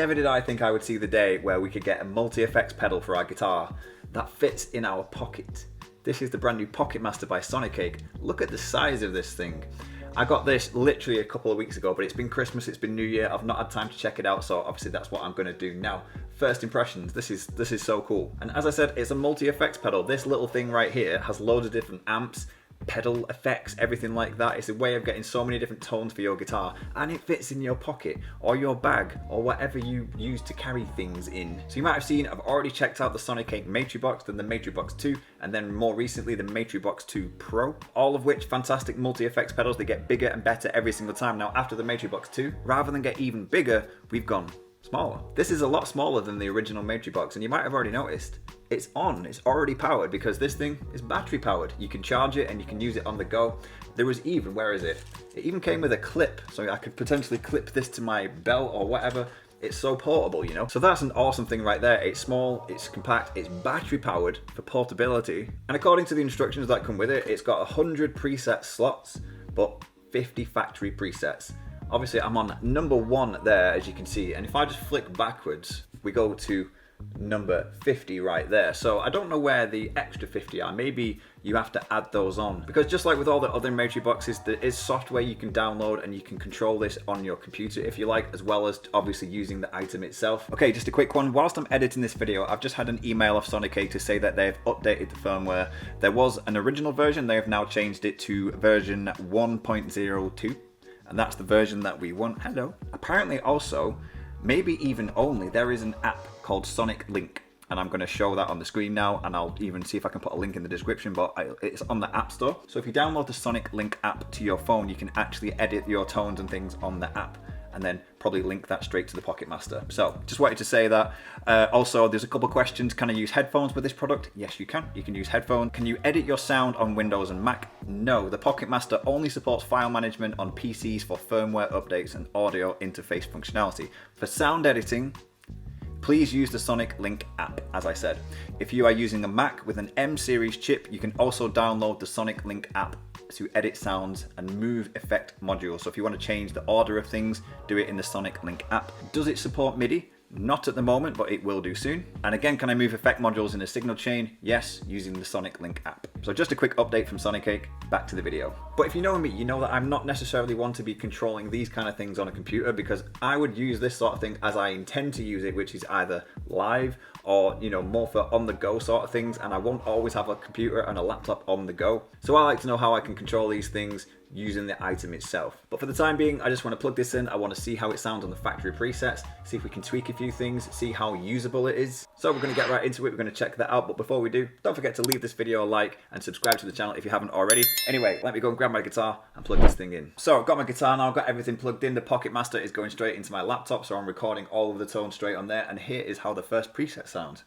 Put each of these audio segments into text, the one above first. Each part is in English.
never did I think I would see the day where we could get a multi-effects pedal for our guitar that fits in our pocket. This is the brand new Pocketmaster by Sonicake. Look at the size of this thing. I got this literally a couple of weeks ago, but it's been Christmas, it's been New Year, I've not had time to check it out, so obviously that's what I'm going to do now. First impressions, this is so cool. And as I said, it's a multi-effects pedal. This little thing right here has loads of different amps, pedal effects, everything like that. It's a way of getting so many different tones for your guitar, and it fits in your pocket or your bag or whatever you use to carry things in. So you might have seen I've already checked out the Sonicake Matribox, then the Matribox 2, and then more recently the Matribox 2 Pro, all of which fantastic multi-effects pedals. They get bigger and better every single time. Now after the Matribox 2, rather than get even bigger, we've gone smaller. This is a lot smaller than the original Matribox, and you might have already noticed it's already powered because this thing is battery powered. You can charge it and you can use it on the go. There was even, where is it? It even came with a clip, so I could potentially clip this to my belt or whatever. It's so portable, you know? So that's an awesome thing right there. It's small, it's compact, it's battery powered for portability. And according to the instructions that come with it, it's got 100 preset slots, but 50 factory presets. Obviously I'm on number 1 there, as you can see, and if I just flick backwards, we go to number 50 right there. So I don't know where the extra 50 are. Maybe you have to add those on, because just like with all the other Matriboxes, there is software you can download and you can control this on your computer if you like, as well as obviously using the item itself. Okay, just a quick one. Whilst I'm editing this video, I've just had an email off Sonicake to say that they've updated the firmware. There was an original version, they have now changed it to version 1.02. and that's the version that we want. Hello. Apparently also, maybe even only, there is an app called Sonic Link, and I'm going to show that on the screen now, and I'll even see if I can put a link in the description, but it's on the App Store. So if you download the Sonic Link app to your phone, you can actually edit your tones and things on the app, and then probably link that straight to the Pocketmaster. So just wanted to say that. Also, there's a couple questions. Can I use headphones with this product? Yes, you can. You can use headphones. Can you edit your sound on Windows and Mac? No, the Pocketmaster only supports file management on PCs for firmware updates and audio interface functionality. For sound editing, please use the Sonic Link app, as I said. If you are using a Mac with an M series chip, you can also download the Sonic Link app to edit sounds and move effect modules. So if you want to change the order of things, do it in the Sonic Link app. Does it support MIDI? Not at the moment, but it will do soon. And again, can I move effect modules in a signal chain? Yes, using the Sonic Link app. So just a quick update from Sonicake, back to the video. But if you know me, you know that I'm not necessarily one to be controlling these kind of things on a computer, because I would use this sort of thing as I intend to use it, which is either live or, you know, more for on the go sort of things, and I won't always have a computer and a laptop on the go. So I like to know how I can control these things using the item itself. But for the time being, I just want to plug this in. I want to see how it sounds on the factory presets, see if we can tweak a few things, see how usable it is. So we're going to get right into it. We're going to check that out. But before we do, don't forget to leave this video a like and subscribe to the channel if you haven't already. Anyway, let me go and grab my guitar and plug this thing in. So I've got my guitar now, I've got everything plugged in. The Pocketmaster is going straight into my laptop, so I'm recording all of the tones straight on there. And here is how the first preset sounds.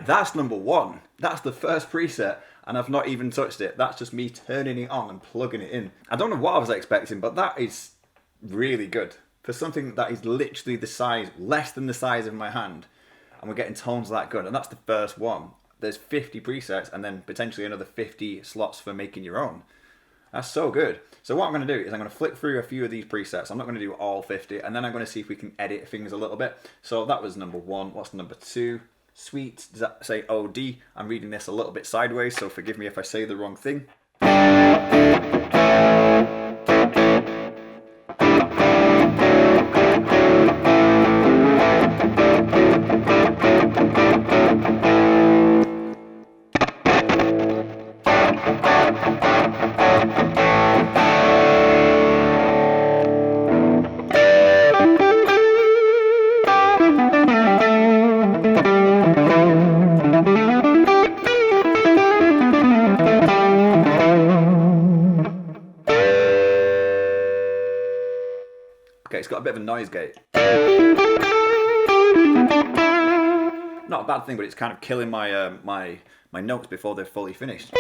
That's number 1. That's the first preset, and I've not even touched it. That's just me turning it on and plugging it in. I don't know what I was expecting, but that is really good. For something that is literally the size, less than the size of my hand, and we're getting tones that good, and that's the first one. There's 50 presets, and then potentially another 50 slots for making your own. That's so good. So what I'm going to do is I'm going to flick through a few of these presets. I'm not going to do all 50, and then I'm going to see if we can edit things a little bit. So that was number 1. What's number 2? Sweet. Does that say OD? I'm reading this a little bit sideways, so forgive me if I say the wrong thing. it's got a bit of a noise gate. Not a bad thing, but it's kind of killing my my notes before they're fully finished.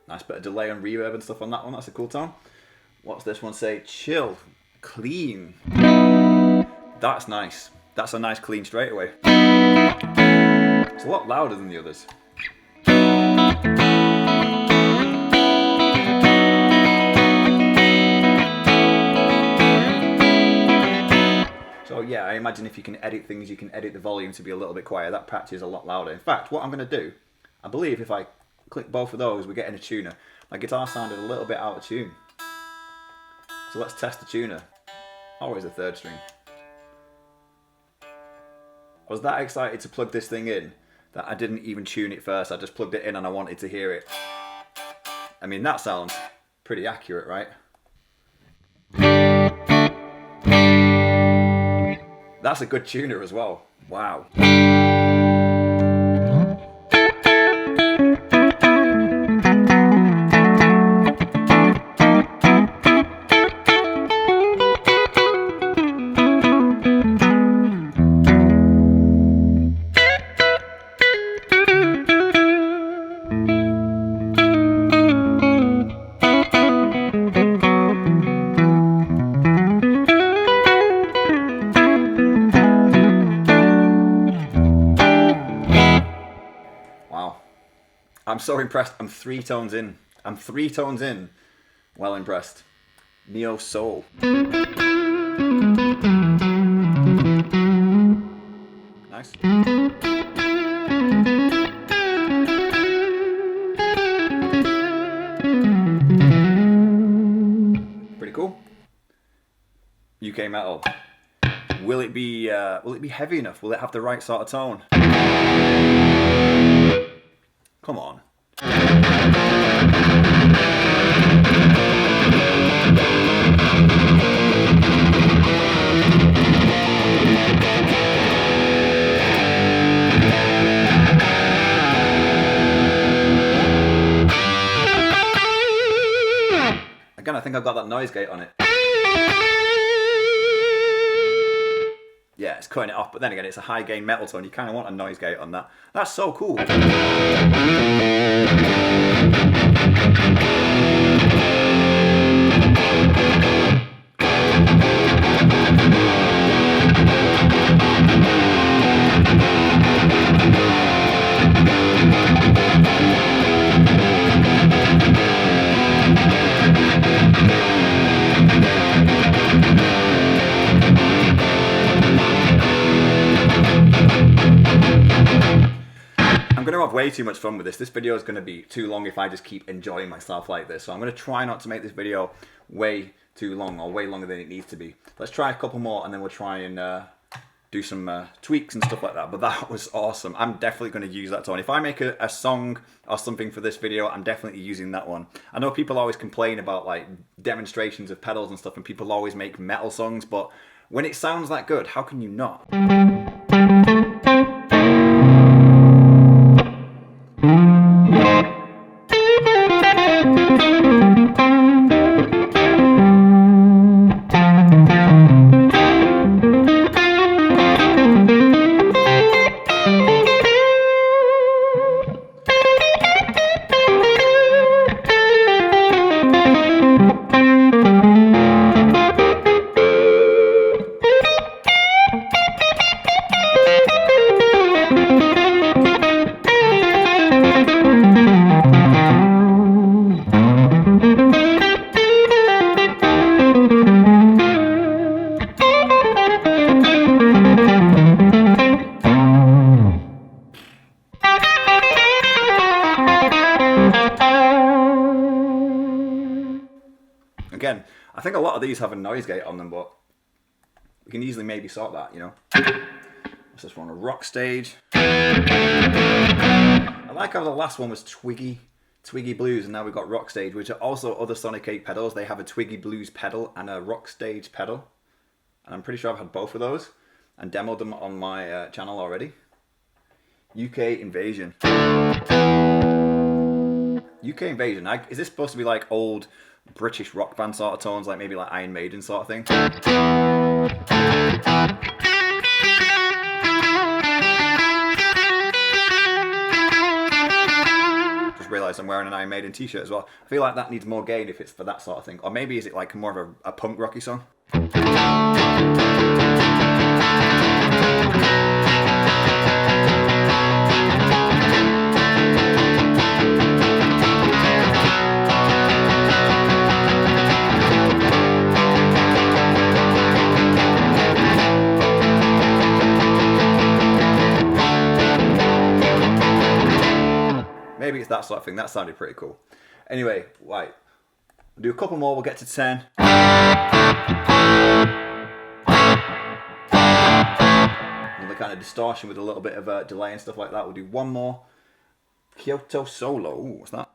Nice bit of delay and reverb and stuff on that one. That's a cool tone. What's this one say? Chill, clean. That's nice. That's a nice clean straightaway. It's a lot louder than the others. So yeah, I imagine if you can edit things, you can edit the volume to be a little bit quieter. That patch is a lot louder. In fact, what I'm going to do, I believe if I click both of those, we're getting a tuner. My guitar sounded a little bit out of tune. So let's test the tuner. Always a third string. I was that excited to plug this thing in that I didn't even tune it first. I just plugged it in and I wanted to hear it. I mean, that sounds pretty accurate, right? That's a good tuner as well. Wow. I'm so impressed. I'm 3 tones in. I'm 3 tones in. Well impressed. Neo Soul. Nice. Pretty cool. UK metal. Will it be heavy enough? Will it have the right sort of tone? Come on. Again, I think I've got that noise gate on it. Yeah, it's cutting it off, but then again, it's a high gain metal tone. You kind of want a noise gate on that. That's so cool. I'm going to have way too much fun with this. This video is going to be too long if I just keep enjoying myself like this. So I'm going to try not to make this video way too long or way longer than it needs to be. Let's try a couple more and then we'll try and do some tweaks and stuff like that. But that was awesome. I'm definitely going to use that tone. If I make a song or something for this video, I'm definitely using that one. I know people always complain about like demonstrations of pedals and stuff and people always make metal songs, but when it sounds that good, how can you not? Again, I think a lot of these have a noise gate on them, but we can easily maybe sort that, you know. Let's just run a rock stage. I like how the last one was Twiggy Blues, and now we've got rock stage, which are also other Sonicake pedals. They have a Twiggy Blues pedal and a rock stage pedal. And I'm pretty sure I've had both of those and demoed them on my channel already. UK Invasion. UK Invasion. Is this supposed to be like old British rock band sort of tones, like maybe like Iron Maiden sort of thing? Just realised I'm wearing an Iron Maiden t-shirt as well. I feel like that needs more gain if it's for that sort of thing. Or maybe is it like more of a punk rocky song? Maybe it's that sort of thing. That sounded pretty cool. Anyway, right. We'll do a couple more. We'll get to 10. Another kind of distortion with a little bit of delay and stuff like that. We'll do one more. Kyoto Solo. Ooh, what's that?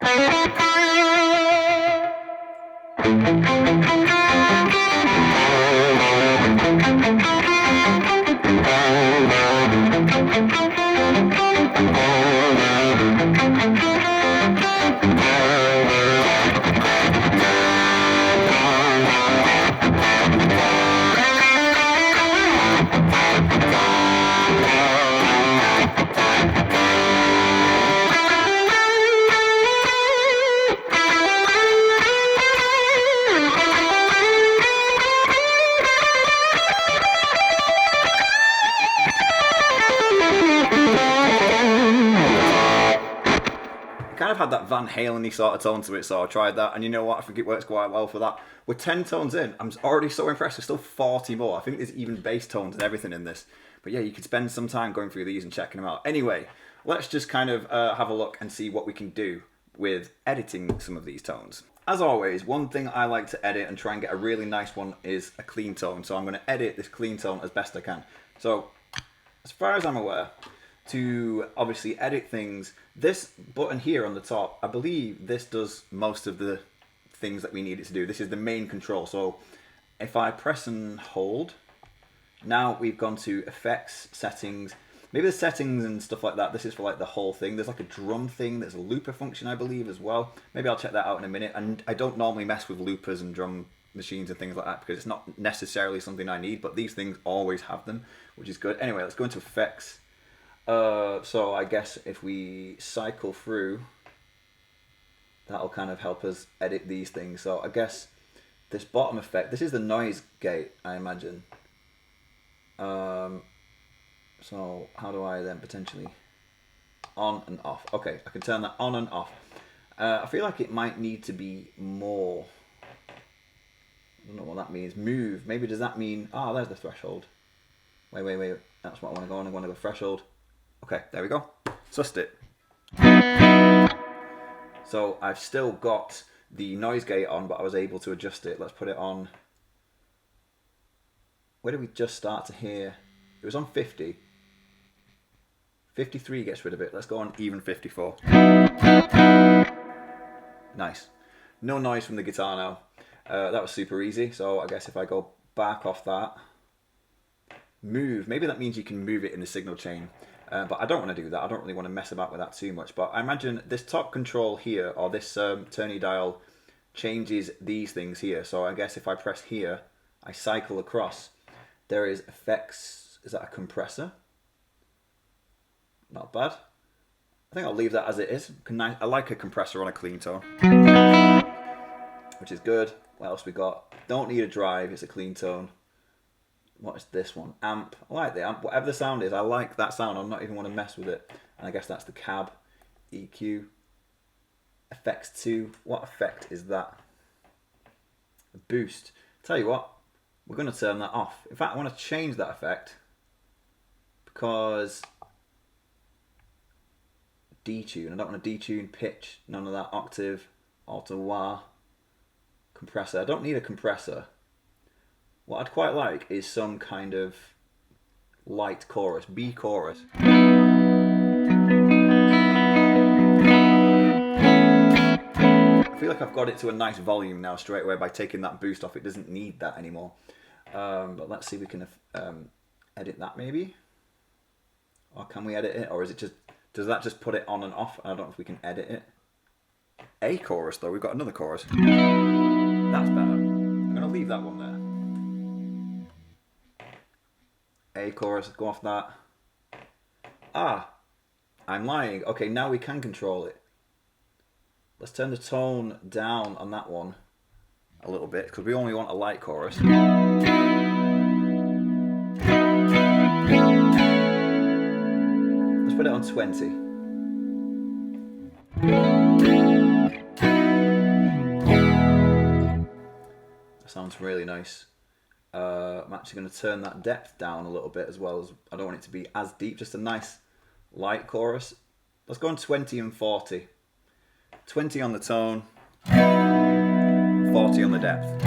Kind of had that Van Halen-y sort of tone to it, so I tried that, and you know what, I think it works quite well for that. We're 10 tones in, I'm already so impressed, there's still 40 more. I think there's even bass tones and everything in this. But yeah, you could spend some time going through these and checking them out. Anyway, let's just kind of have a look and see what we can do with editing some of these tones. As always, one thing I like to edit and try and get a really nice one is a clean tone. So I'm going to edit this clean tone as best I can. So, as far as I'm aware, to obviously edit things, this button here on the top, I believe this does most of the things that we need it to do. This is the main control. So if I press and hold, now we've gone to effects, settings, maybe the settings and stuff like that. This is for like the whole thing. There's like a drum thing. There's a looper function, I believe, as well. Maybe I'll check that out in a minute. And I don't normally mess with loopers and drum machines and things like that because it's not necessarily something I need, but these things always have them, which is good. Anyway, let's go into effects. So I guess if we cycle through, that'll kind of help us edit these things. So I guess this bottom effect, this is the noise gate, I imagine. So how do I then potentially on and off? Okay, I can turn that on and off. I feel like it might need to be more. I don't know what that means. Move. Maybe does that mean? Ah, there's the threshold. Wait. That's what I want to go on. I want to go threshold. Okay, there we go. Sussed it. So I've still got the noise gate on, but I was able to adjust it. Let's put it on. Where did we just start to hear? It was on 50. 53 gets rid of it. Let's go on even 54. Nice. No noise from the guitar now. That was super easy. So I guess if I go back off that, move. Maybe that means you can move it in the signal chain. But I don't want to do that. I don't really want to mess about with that too much. But I imagine this top control here, or this turny dial, changes these things here. So I guess if I press here, I cycle across. There is effects. Is that a compressor? Not bad. I think I'll leave that as it is. I like a compressor on a clean tone, which is good. What else we got? Don't need a drive. It's a clean tone. What is this one? Amp. I like the amp. Whatever the sound is, I like that sound. I don't even want to mess with it. And I guess that's the cab. EQ. Effects 2. What effect is that? A boost. Tell you what, we're going to turn that off. In fact, I want to change that effect because detune. I don't want to detune, pitch, none of that. Octave, auto wah, compressor. I don't need a compressor. What I'd quite like is some kind of light chorus, B chorus. I feel like I've got it to a nice volume now straight away by taking that boost off. It doesn't need that anymore. But let's see if we can edit that maybe. Or can we edit it? Or is it just, does that just put it on and off? I don't know if we can edit it. A chorus though. We've got another chorus. That's better. I'm gonna leave that one there. A chorus, go off that. Ah, I'm lying. Okay, now we can control it. Let's turn the tone down on that one a little bit because we only want a light chorus. Let's put it on 20. That sounds really nice. I'm actually going to turn that depth down a little bit as well. As I don't want it to be as deep, just a nice light chorus. Let's go on 20 and 40. 20 on the tone, 40 on the depth.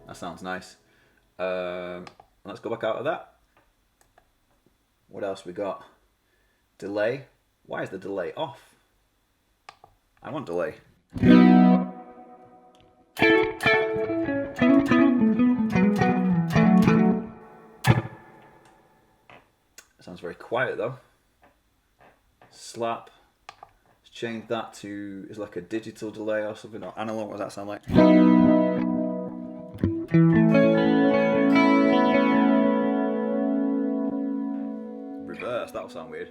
That sounds nice. Let's go back out of that. What else we got? Delay. Why is the delay off? I want delay. Sounds very quiet though. Slap. Let's change that to, is like a digital delay or something, or analog. What does that sound like? Reverse, that'll sound weird.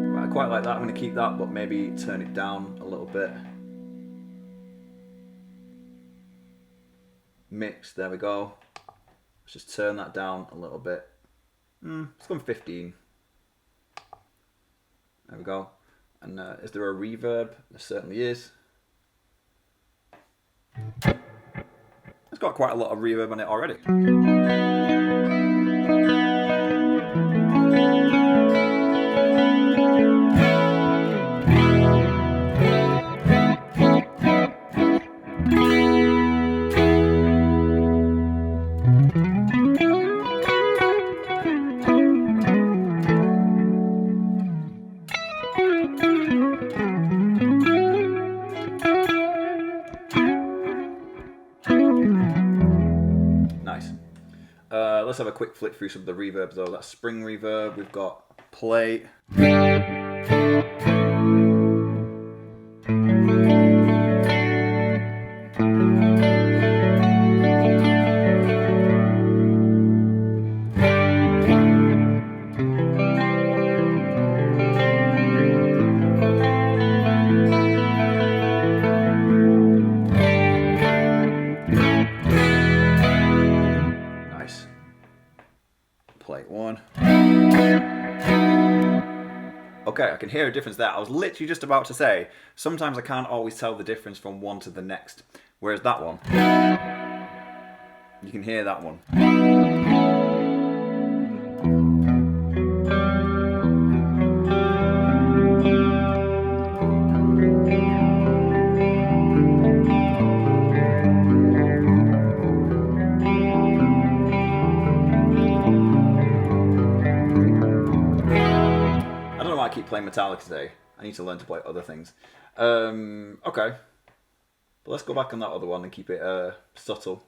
Right, I quite like that. I'm going to keep that, but maybe turn it down a little bit. Mix, there we go. Let's just turn that down a little bit. Let's go on 15. There we go. And is there a reverb? There certainly is. It's got quite a lot of reverb on it already. Nice. Let's have a quick flick through some of the reverb though. That's spring reverb. We've got play. Plate 1. Okay, I can hear a difference there. I was literally just about to say, sometimes I can't always tell the difference from one to the next. Whereas that one, you can hear that one. I keep playing Metallica today. I need to learn to play other things. Okay. But let's go back on that other one and keep it subtle.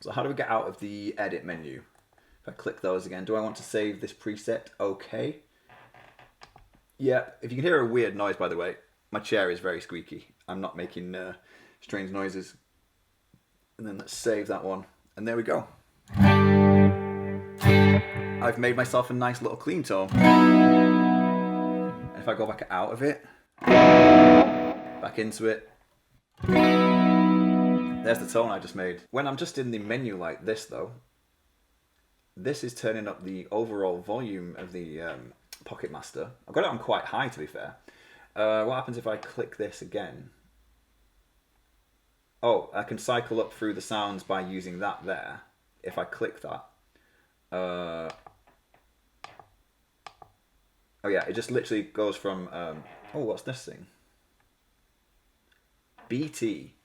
So how do we get out of the edit menu? If I click those again, do I want to save this preset? Okay. Yeah, if you can hear a weird noise, by the way, my chair is very squeaky. I'm not making strange noises. And then let's save that one. And there we go. I've made myself a nice little clean tone. If I go back out of it, back into it, there's the tone I just made. When I'm just in the menu like this though, this is turning up the overall volume of the pocketmaster. I've got it on quite high to be fair. What happens if I click this again? Oh, I can cycle up through the sounds by using that there. If I click that. Oh yeah, it just literally goes from, oh, what's this thing? BT.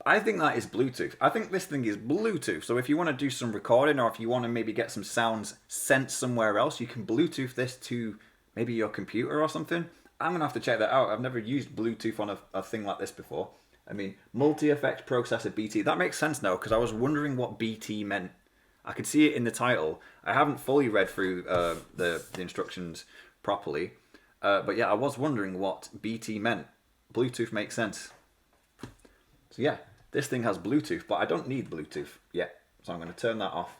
I think that is Bluetooth. I think this thing is Bluetooth. So if you want to do some recording or if you want to maybe get some sounds sent somewhere else, you can Bluetooth this to maybe your computer or something. I'm going to have to check that out. I've never used Bluetooth on a thing like this before. I mean, multi-effects processor BT. That makes sense now, because I was wondering what BT meant. I could see it in the title. I haven't fully read through the instructions properly. But yeah, I was wondering what BT meant. Bluetooth makes sense. So yeah, this thing has Bluetooth, but I don't need Bluetooth yet. So I'm going to turn that off.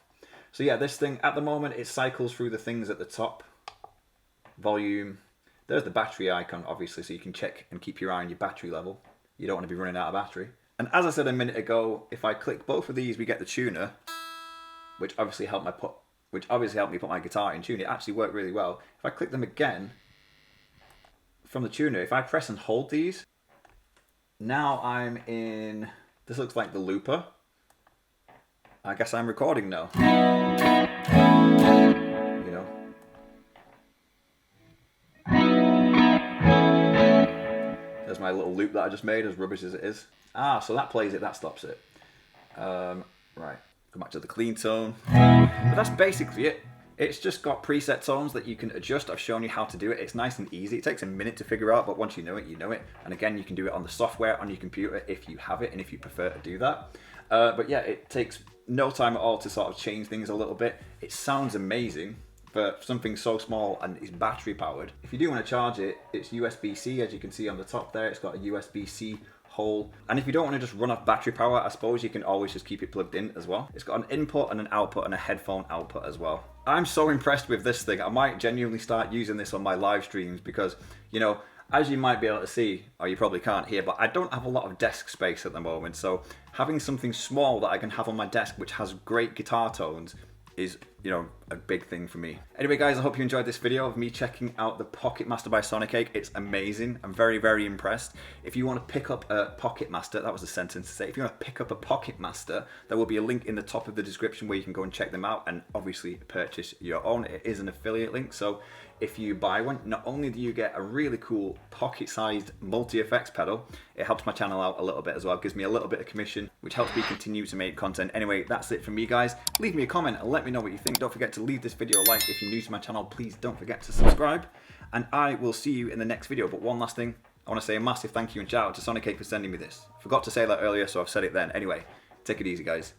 So yeah, this thing, at the moment, it cycles through the things at the top. Volume. There's the battery icon, obviously, so you can check and keep your eye on your battery level. You don't want to be running out of battery. And as I said a minute ago, if I click both of these, we get the tuner, which obviously helped me put my guitar in tune. It actually worked really well. If I click them again, from the tuner, if I press and hold these, now I'm in, this looks like the looper. I guess I'm recording now. You know. There's my little loop that I just made, as rubbish as it is. Ah, so that plays it, that stops it. Right, go back to the clean tone. But that's basically it. It's just got preset tones that you can adjust. I've shown you how to do it. It's nice and easy. It takes a minute to figure out, but once you know it, you know it. And again, you can do it on the software on your computer if you have it and if you prefer to do that. But yeah, it takes no time at all to sort of change things a little bit. It sounds amazing for something so small and is battery powered. If you do want to charge it, it's USB-C, as you can see on the top there. It's got a USB-C hole. And if you don't want to just run off battery power, I suppose you can always just keep it plugged in as well. It's got an input and an output and a headphone output as well. I'm so impressed with this thing. I might genuinely start using this on my live streams because, you know, as you might be able to see, or you probably can't hear, but I don't have a lot of desk space at the moment. So having something small that I can have on my desk which has great guitar tones is, you know, a big thing for me. Anyway, guys, I hope you enjoyed this video of me checking out the Pocketmaster by Sonicake. It's amazing. I'm very, very impressed. If you want to pick up a Pocketmaster, that was a sentence to say. If you want to pick up a Pocketmaster, there will be a link in the top of the description where you can go and check them out and obviously purchase your own. It is an affiliate link, so if you buy one, not only do you get a really cool pocket-sized multi-effects pedal, it helps my channel out a little bit as well. It gives me a little bit of commission, which helps me continue to make content. Anyway, that's it from me, guys. Leave me a comment and let me know what you think. Don't forget to leave this video a like. If you're new to my channel, please don't forget to subscribe. And I will see you in the next video. But one last thing, I want to say a massive thank you and shout out to Sonicake for sending me this. Forgot to say that earlier, so I've said it then. Anyway, take it easy, guys.